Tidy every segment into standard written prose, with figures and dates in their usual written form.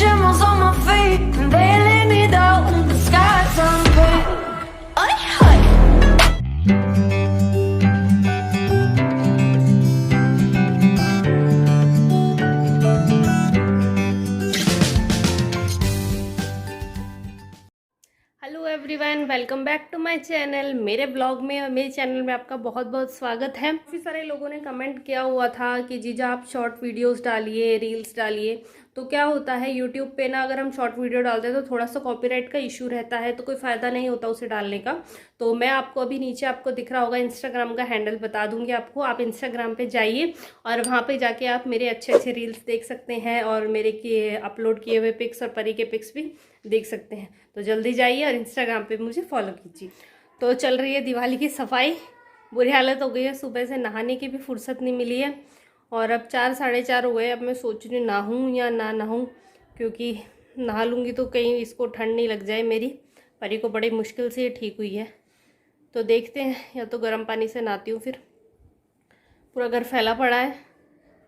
shimmers on my feet, and they lay me down. The sky turns pink. Ay, ay. Hello everyone, welcome back to my channel. मेरे blog में और मेरे channel में आपका बहुत बहुत स्वागत है। काफ़ी सारे लोगों ने कमेंट किया हुआ था कि जीजा आप शॉर्ट वीडियोस डालिए, रील्स डालिए। तो क्या होता है यूट्यूब पे ना, अगर हम शॉर्ट वीडियो डालते हैं तो थोड़ा सा कॉपीराइट का इशू रहता है, तो कोई फ़ायदा नहीं होता उसे डालने का। तो मैं आपको अभी नीचे आपको दिख रहा होगा इंस्टाग्राम का हैंडल बता दूंगी आपको। आप इंस्टाग्राम पे जाइए और वहाँ पे जाके आप मेरे अच्छे अच्छे रील्स देख सकते हैं और मेरे अपलोड किए हुए पिक्स और परी के पिक्स भी देख सकते हैं। तो जल्दी जाइए और इंस्टाग्राम पे मुझे फॉलो कीजिए। तो चल रही है दिवाली की सफाई। बुरी हालत हो गई है, सुबह से नहाने की भी फुर्सत नहीं मिली है और अब 4 साढ़े 4 हो गए। अब मैं सोच रही हूँ नहाऊँ या ना नहाऊँ, क्योंकि नहा लूँगी तो कहीं इसको ठंड नहीं लग जाए। मेरी परी को बड़ी मुश्किल से ये ठीक हुई है, तो देखते हैं, या तो गर्म पानी से नहाती हूँ। फिर पूरा घर फैला पड़ा है।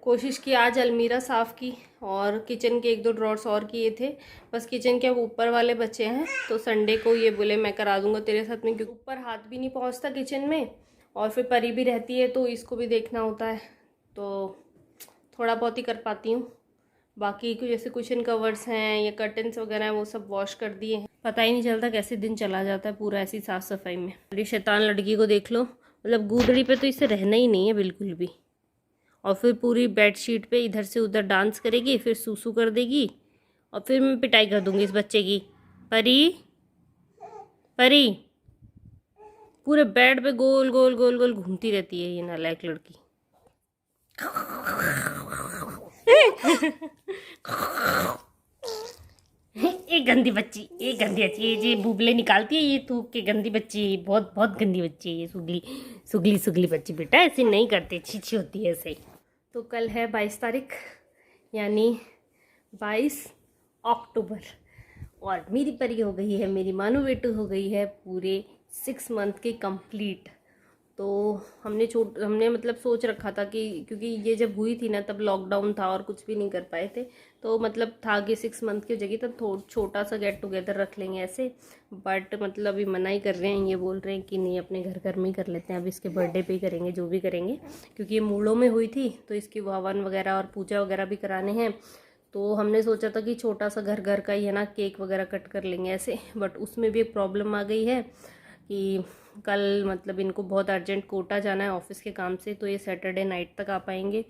कोशिश की आज अलमीरा साफ़ की और किचन के 1-2 ड्रॉर्स और किए थे। बस किचन के अब ऊपर वाले बचे हैं, तो संडे को ये बोले मैं करा दूंगा तेरे साथ में, क्योंकि ऊपर हाथ भी नहीं पहुंचता किचन में और फिर परी भी रहती है तो इसको भी देखना होता है। तो थोड़ा बहुत ही कर पाती हूँ। बाकी जैसे कुशन कवर्स हैं या कर्टन्स वगैरह हैं वो सब वॉश कर दिए हैं। पता ही नहीं चलता कैसे दिन चला जाता है पूरा ऐसी साफ़ सफाई में। मेरी शैतान लड़की को देख लो, मतलब गूदड़ी पे तो इससे रहना ही नहीं है बिल्कुल भी। और फिर पूरी बेडशीट पे इधर से उधर डांस करेगी, फिर सूसू कर देगी और फिर मैं पिटाई कर दूंगी इस बच्चे की। परी परी पूरे बेड पे गोल गोल गोल गोल घूमती रहती है ये नालायक लड़की। एक गंदी बच्ची, एक गंदी बच्ची, ये बुबले निकालती है, ये थूक के गंदी बच्ची, बहुत बहुत गंदी बच्ची है ये। सुगली सुगली सुगली बच्ची बेटा, ऐसे नहीं करते, अच्छी होती है ऐसे। तो कल है 22 तारीख, यानी 22 अक्टूबर, और मेरी परी हो गई है, मेरी मानू बेटू हो गई है पूरे 6 मंथ के कंप्लीट। तो हमने मतलब सोच रखा था कि, क्योंकि ये जब हुई थी ना तब लॉकडाउन था और कुछ भी नहीं कर पाए थे, तो मतलब था कि 6 मंथ की जगह तब छोटा सा गेट टुगेदर रख लेंगे ऐसे। बट मतलब अभी मना ही कर रहे हैं, ये बोल रहे हैं कि नहीं अपने घर में ही कर लेते हैं, अब इसके बर्थडे पे ही करेंगे जो भी करेंगे, क्योंकि ये मूलों में हुई थी तो इसकी हवन वगैरह और पूजा वगैरह भी कराने हैं। तो हमने सोचा था कि छोटा सा घर का ही है ना, केक वगैरह कट कर लेंगे ऐसे। बट उसमें भी एक प्रॉब्लम आ गई है कि कल मतलब इनको बहुत अर्जेंट कोटा जाना है ऑफिस के काम से, तो ये सैटरडे नाइट तक आ पाएंगे।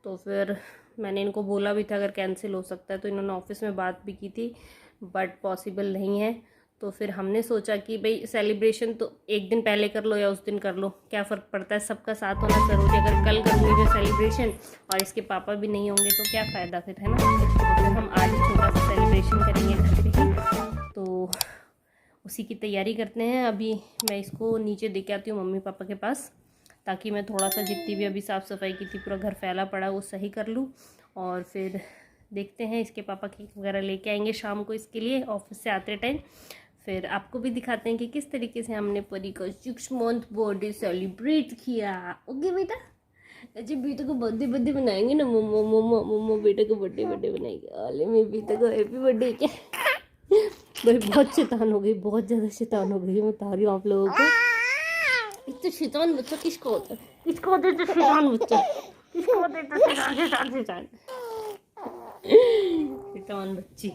तो फिर मैंने इनको बोला भी था अगर कैंसिल हो सकता है, तो इन्होंने ऑफिस में बात भी की थी, बट पॉसिबल नहीं है। तो फिर हमने सोचा कि भाई सेलिब्रेशन तो एक दिन पहले कर लो या उस दिन कर लो, क्या फ़र्क पड़ता है, सबका साथ होना ज़रूरी है। अगर कल करूँगी फिर सेलिब्रेशन और इसके पापा भी नहीं होंगे तो क्या फ़ायदा फिर, है ना। तो फिर हम आज छोटा सा सेलिब्रेशन करेंगे घर पे ही, तो उसी की तैयारी करते हैं। अभी मैं इसको नीचे दे के आती हूँ मम्मी पापा के पास, ताकि मैं थोड़ा सा जितनी भी अभी साफ़ सफाई की थी, पूरा घर फैला पड़ा वो सही कर लूँ। और फिर देखते हैं, इसके पापा केक वगैरह लेके आएंगे शाम को इसके लिए ऑफिस से आते टाइम। फिर आपको भी दिखाते हैं कि किस तरीके से हमने परी का 6 मंथ बर्थडे सेलिब्रेट किया। ओके बेटा, अच्छा बेटा को बर्थडे बनाएंगे ना, मोमो मोमो मोमो बेटा को बर्थडे बनाएंगे। अरे मेरे बेटा को हैप्पी बर्थडे क्या। भाई बहुत शैतान हो गई, बहुत ज़्यादा शैतान हो गई है, मैं बता रही हूँ आप लोगों को। इतना शैतान बच्चा किसको होता है, किसको होता है शैतान बच्चा, किसको होता है शैतान शैतान शैतान बच्ची।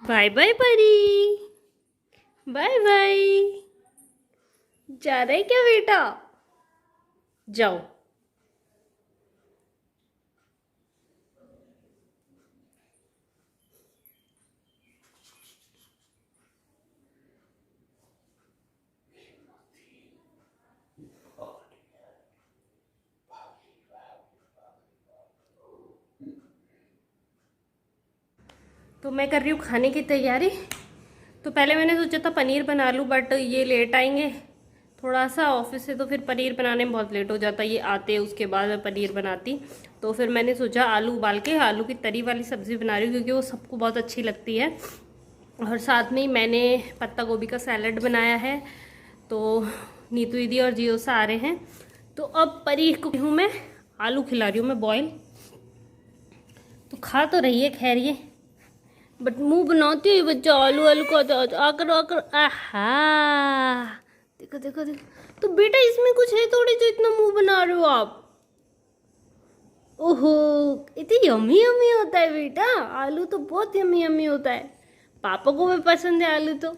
बाय बाय परी, बाय बाय। जा रहे क्या बेटा, जाओ। तो मैं कर रही हूँ खाने की तैयारी। तो पहले मैंने सोचा था पनीर बना लूँ, बट ये लेट आएंगे थोड़ा सा ऑफिस से, तो फिर पनीर बनाने में बहुत लेट हो जाता, ये आते उसके बाद मैं पनीर बनाती। तो फिर मैंने सोचा आलू उबाल के आलू की तरी वाली सब्ज़ी बना रही हूँ, क्योंकि वो सबको बहुत अच्छी लगती है। और साथ में ही मैंने पत्ता गोभी का सैलड बनाया है। तो नीतू दीदी और जियो सा आ रहे हैं, तो अब परी को हूँ मैं आलू खिला रही हूँ मैं बॉयल। तो खा तो रही है खैर ये, बट मुंह बनाती है बच्चा आलू आलू का। आकर आकर आहा, देखो देखो देखो। तो बेटा इसमें कुछ है थोड़ी जो इतना मुंह बना रहे हो आप। ओहो, इतनी यम्मी यम्मी होता है बेटा, आलू तो बहुत यम्मी यम्मी होता है। पापा को भी पसंद है आलू, तो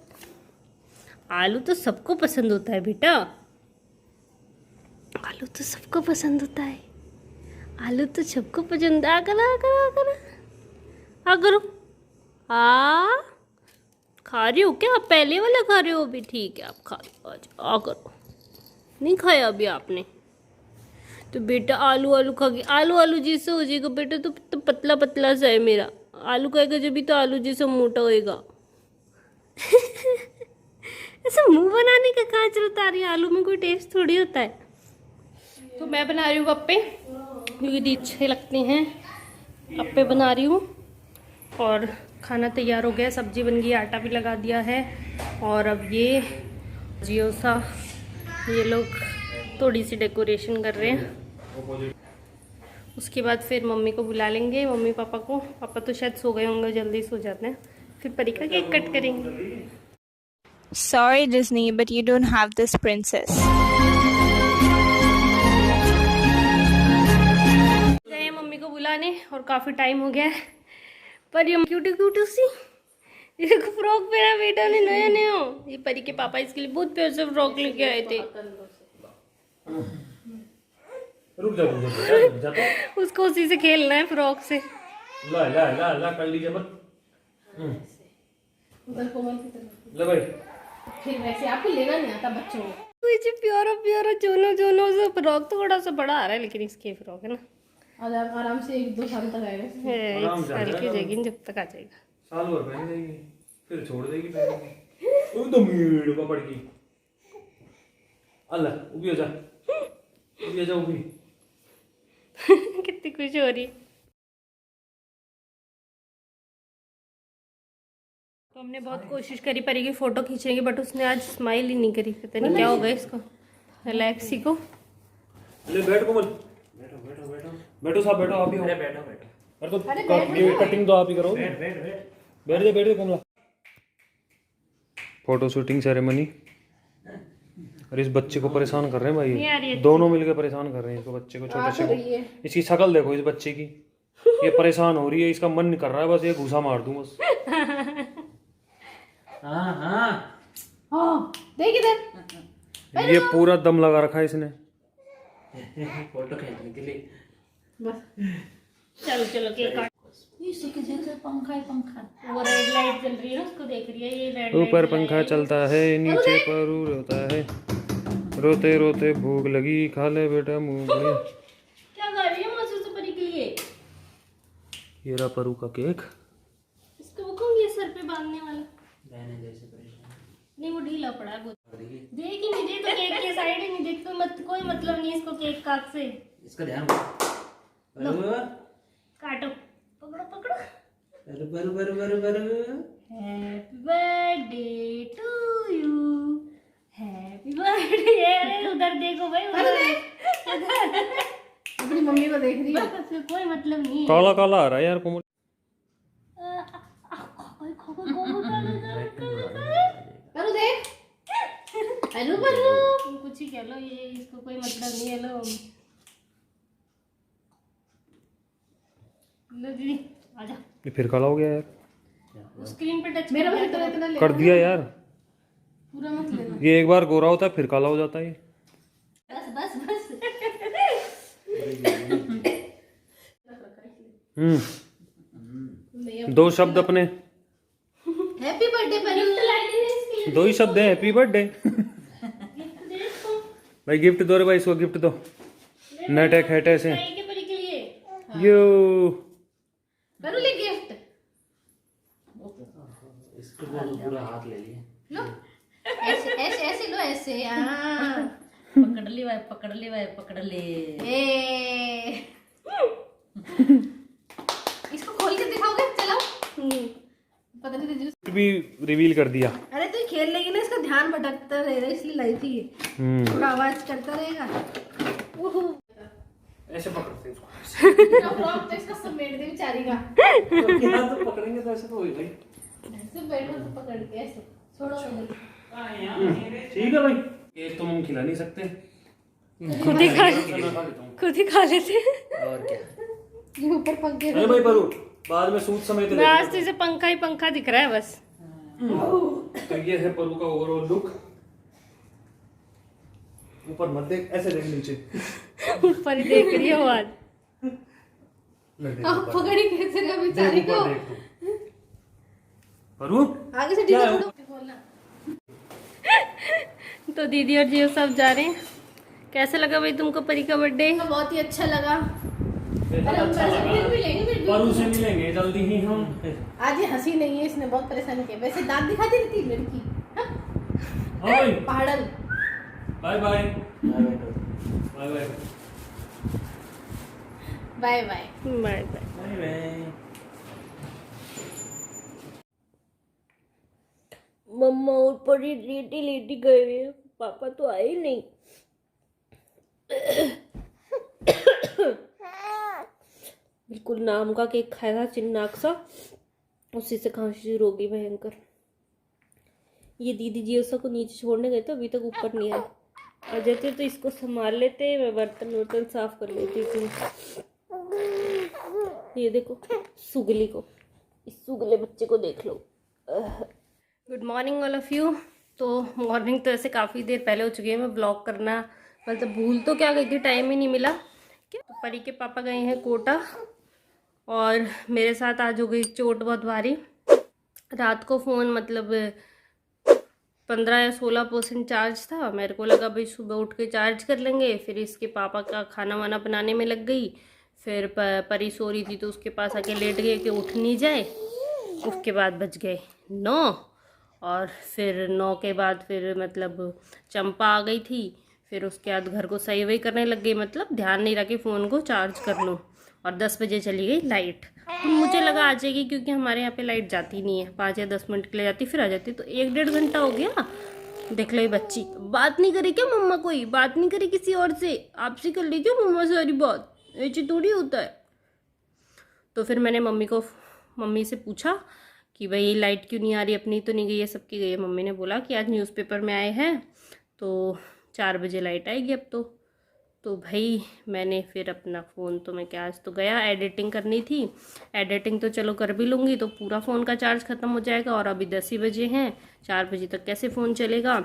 आलू तो सबको पसंद होता है बेटा, आलू तो सबको पसंद होता है, आलू तो सबको पसंद। आ करो आ करो आ करो आ करो। खा रही हो क्या? पहले वाला खा रहे हो अभी? ठीक है, आप खा लो, आ करो। नहीं खाया अभी आपने? तो बेटा आलू आलू खा के आलू आलू जैसा हो जाएगा बेटा। तो पतला पतला सा है मेरा। आलू खाएगा जब भी तो आलू जैसा मोटा होएगा। ऐसा मुंह बनाने का कहाँ जरूरत आ रही है? आलू में कोई टेस्ट थोड़ी होता है। तो मैं बना रही हूँ अप्पे, क्योंकि अच्छे लगते हैं। अप्पे बना रही हूँ और खाना तैयार हो गया, सब्जी बन गई, आटा भी लगा दिया है। और अब ये जियो सा ये लोग थोड़ी सी डेकोरेशन कर रहे हैं। उसके बाद फिर मम्मी को बुला लेंगे, मम्मी पापा को। पापा तो शायद सो गए होंगे, जल्दी सो जाते हैं। फिर परी का केक कट करेंगे। Sorry Disney, but you don't have this princess. गए मम्मी को बुलाने और काफ़ी टाइम हो गया है। पर ये क्यूटी क्यूटी सी देखो फ्रॉक पहना बेटा ने नया नया। ये परी के पापा इसके लिए बहुत प्यार से फ्रॉक लेके आए थे। रुक जा तो। उसको उसी से खेलना है, फ्रॉक से। ला ला ला ला कर लीजिए मत। ले भाई, फिर वैसे आपको लेना नहीं आता बच्चों को। तो ये प्यारा प्यारा जोनो जोनो सा फ्रॉक तो थोड़ा सा बड़ा आ रहा है, लेकिन इसके फ्रॉक है ना आराम से 1-2 साल तक आएगा। 1 साल की जाएगी जब तक आ जाएगा। साल भर पहन देगी फिर छोड़ देगी पहनने। वो तो मीड़ पकड़ की। अल्लाह उभी हो जा, उभी हो जा, उभी। कितनी खुश हो रही है। तो हमने बहुत कोशिश करी परी की फोटो खींचने की, बट उसने आज स्माइल ही नहीं करी। पता नहीं क्या हो गया इसको, रिलैक्सी को। ले बैठ कोमल, बैठो बैठो बैठो बैठो साहब, बैठो आप भी हो। बैठो बैठो। अरे तो कटिंग तो आप ही करो। बैठ बैठ बैठ बैठ दे कोमला। Photo shooting ceremony. और इस बच्चे को परेशान कर रहे हैं भाई, दोनों मिलकर परेशान कर रहे हैं इसको, बच्चे को, छोटे से को। इसकी शक्ल देखो इस बच्चे की, ये परेशान हो रही है। इसका मन नहीं कर रहा है बस ये घूसा मार दूं बस। हाँ हाँ देख इधर, ये पूरा दम लगा रखा है इसने फोटो खींचने के लिए। बस चलो चलो केक काट। इसके जैसे पंखा है, पंखा वो रेड लाइट जल रही है ना, उसको देख रही है। ये रेड ऊपर पंखा चलता है, नीचे परू रोता है, रोते रोते भूख लगी, खा ले बेटा मूंगफली। क्या कर रही है मासूम से परी के लिए? ये रहा परू का केक। इसको वो कौन ये सर पे बांधने वाला? बहने जैसे परेशान। नहीं वो ढीला पड़ा है बहुत। देख ही नहीं, दे तो केक के साइड ही नहीं देख, कोई मतलब नहीं इसको केक काट से। इसका ध्यान रखो। काटो, पकड़ो पकड़ो। बरु बरु बरु बरु बरु। Happy birthday to you, happy birthday. अरे उधर देखो भाई, उधर अपनी मम्मी को देख रही है। बस कोई मतलब नहीं है। काला काला आ रहा है यार कोमल। बरु देख, हेलो बरु। कुछ ही कह लो, ये इसको कोई मतलब नहीं है। लो दीदी आजा। ये फिर काला हो गया यार, स्क्रीन पे टच मेरा बस इतना ले, कर दिया यार। पूरा मत लेना। ये एक बार गोरा होता है फिर काला हो जाता है। बस बस बस। दो शब्द अपने, हैप्पी बर्थडे बरु। दो ही शब्द है, हैप्पी बर्थडे। भाई गिफ्ट दो रे भाई, इसको गिफ्ट दो। नेट है ऐसे यो बरु ले गिफ्ट। इसको पूरा हाथ ले लिए। लो ऐसे ऐसे ऐसे लो ऐसे। हाँ पकड़ ली भाई, पकड़ ली भाई, पकड़ ली। ए इसको खोल के दिखाओगे? चलाओ। पता नहीं तुझे भी रिवील कर दिया। अरे तू खेल लेगी ना, इसका ध्यान भटकता रहेगा इसलिए लाई थी। थोड़ा आवाज करता रहेगा। ऐसे पकड़ते हैं इसको। फ्रॉक तो इसका समेट दे बेचारी का। यहाँ तो पकड़ेंगे तो ऐसे तो होगा ही। ऐसे बैठो तो पकड़ के ऐसे छोड़ो इधर। ठीक है भाई, ये तो हम खिला नहीं सकते। खुद ही खा लेते। और क्या? ये ऊपर पंखे अरे भाई परू, बाद में सूट समेत मैं आज तो इसे पंखा ही पंखा दिख रहा है बस। तो ये है परू का ओवरऑल लुक। ऊपर मत देख, ऐसे देख नीचे। ऊपर ही देख रही हो आज। आप पकड़ी कैसे रहे बेचारी को? ऊपर देख तू। परू आगे से ढीला छोड़ो बोलना। तो दीदी और जियो सब जा रहे हैं। कैसा लगा भाई तुमको परी का बर्थडे? बहुत ही अच्छा लगा। अच्छा लगा। फिर मिलेंगे फिर भी। परू से मिलेंगे जल्दी ही हम। आज ये हंसी नहीं है, इसने बहुत परेशान किया। वैसे दांत दिखाती रहती है लड़की। हाँ? हाँ भाई, पहाड़न। Bye bye. Bye bye. Bye bye. Bye bye. Bye bye. मम्मा ऊपर ही लेटी गए हैं, पापा तो आए ही नहीं। बिल्कुल नाम का केक खाया था चिन्नाक सा, उसी से खांसी शुरू होगी भयंकर। ये दीदी जियोसा को नीचे छोड़ने गए तो अभी तक ऊपर नहीं आए। आ जाते तो इसको संभाल लेते, मैं बर्तन साफ कर लेती थी। ये देखो सुगली को, इस सुगले बच्चे को देख लो। Good morning all of you. तो मॉर्निंग तो ऐसे काफ़ी देर पहले हो चुकी है। मैं ब्लॉग करना मतलब भूल तो क्या गई थी, टाइम ही नहीं मिला। क्या तो परी के पापा गए हैं कोटा और मेरे साथ आज हो गई चोट बहुत भारी। रात को फ़ोन मतलब 15 या 16% चार्ज था। मेरे को लगा भाई सुबह उठ के चार्ज कर लेंगे। फिर इसके पापा का खाना वाना बनाने में लग गई। फिर परी सो रही थी तो उसके पास आके लेट गए कि उठ नहीं जाए। उसके बाद बज गए 9 और फिर 9 के बाद फिर मतलब चंपा आ गई थी। फिर उसके बाद घर को सही वही करने लग गई, मतलब ध्यान नहीं रखी फ़ोन को चार्ज कर लूँ। और 10 बजे चली गई लाइट। तो मुझे लगा आ जाएगी क्योंकि हमारे यहाँ पे लाइट जाती नहीं है, 5 या 10 मिनट के लिए जाती फिर आ जाती। तो 1-1.5 घंटा हो गया। देख लो ये बच्ची बात नहीं करी क्या मम्मा, कोई बात नहीं करी किसी और से, आपसे कर ली क्या मम्मा सारी बात, ऐसे थोड़ी होता है। तो फिर मैंने मम्मी से पूछा कि भाई ये लाइट क्यों नहीं आ रही, अपनी तो नहीं गई है सबकी गई है। मम्मी ने बोला कि आज न्यूज़पेपर में आए हैं तो 4 बजे लाइट आएगी अब तो भाई मैंने फिर अपना फ़ोन तो मैं क्या आज तो गया, एडिटिंग करनी थी। एडिटिंग तो चलो कर भी लूँगी तो पूरा फ़ोन का चार्ज ख़त्म हो जाएगा और अभी 10 ही बजे हैं, 4 बजे तक कैसे फ़ोन चलेगा।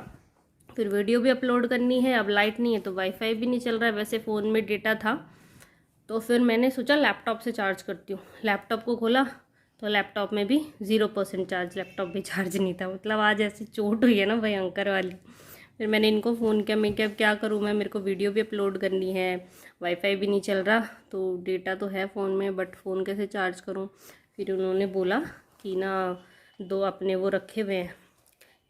फिर वीडियो भी अपलोड करनी है, अब लाइट नहीं है तो वाईफाई भी नहीं चल रहा है। वैसे फ़ोन में डेटा था तो फिर मैंने सोचा लैपटॉप से चार्ज करती हूँ। लैपटॉप को खोला तो लैपटॉप में भी 0% चार्ज, लैपटॉप भी चार्ज नहीं था। मतलब आज ऐसी चोट हुई है ना भयंकर वाली। फिर मैंने इनको फ़ोन किया, मैं क्या करूँ मैं, मेरे को वीडियो भी अपलोड करनी है, वाईफाई भी नहीं चल रहा, तो डेटा तो है फ़ोन में बट फ़ोन कैसे चार्ज करूँ। फिर उन्होंने बोला कि ना 2 अपने वो रखे हुए हैं,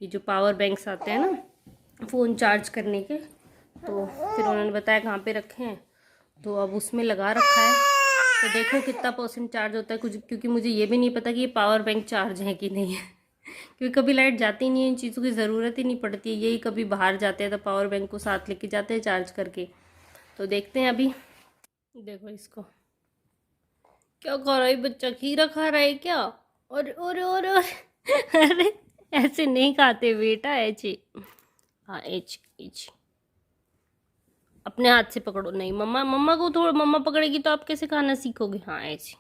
ये जो पावर बैंक्स आते हैं ना फ़ोन चार्ज करने के, तो फिर उन्होंने बताया कहाँ पे रखे हैं। तो अब उसमें लगा रखा है तो देखो कितना % चार्ज होता है कुछ, क्योंकि मुझे ये भी नहीं पता कि ये पावर बैंक चार्ज है कि नहीं है क्योंकि कभी लाइट जाती नहीं है, इन चीज़ों की ज़रूरत ही नहीं पड़ती है। यही कभी बाहर जाते हैं तो पावर बैंक को साथ लेके जाते हैं चार्ज करके। तो देखते हैं अभी। देखो इसको क्या खा रहा है बच्चा, खीरा खा रहा है क्या? और अरे ऐसे नहीं खाते बेटा, ऐसे हाँ ऐसे अपने हाथ से पकड़ो। नहीं मम्मा को थोड़ा, मम्मा पकड़ेगी तो आप कैसे खाना सीखोगे। हाँ ऐसे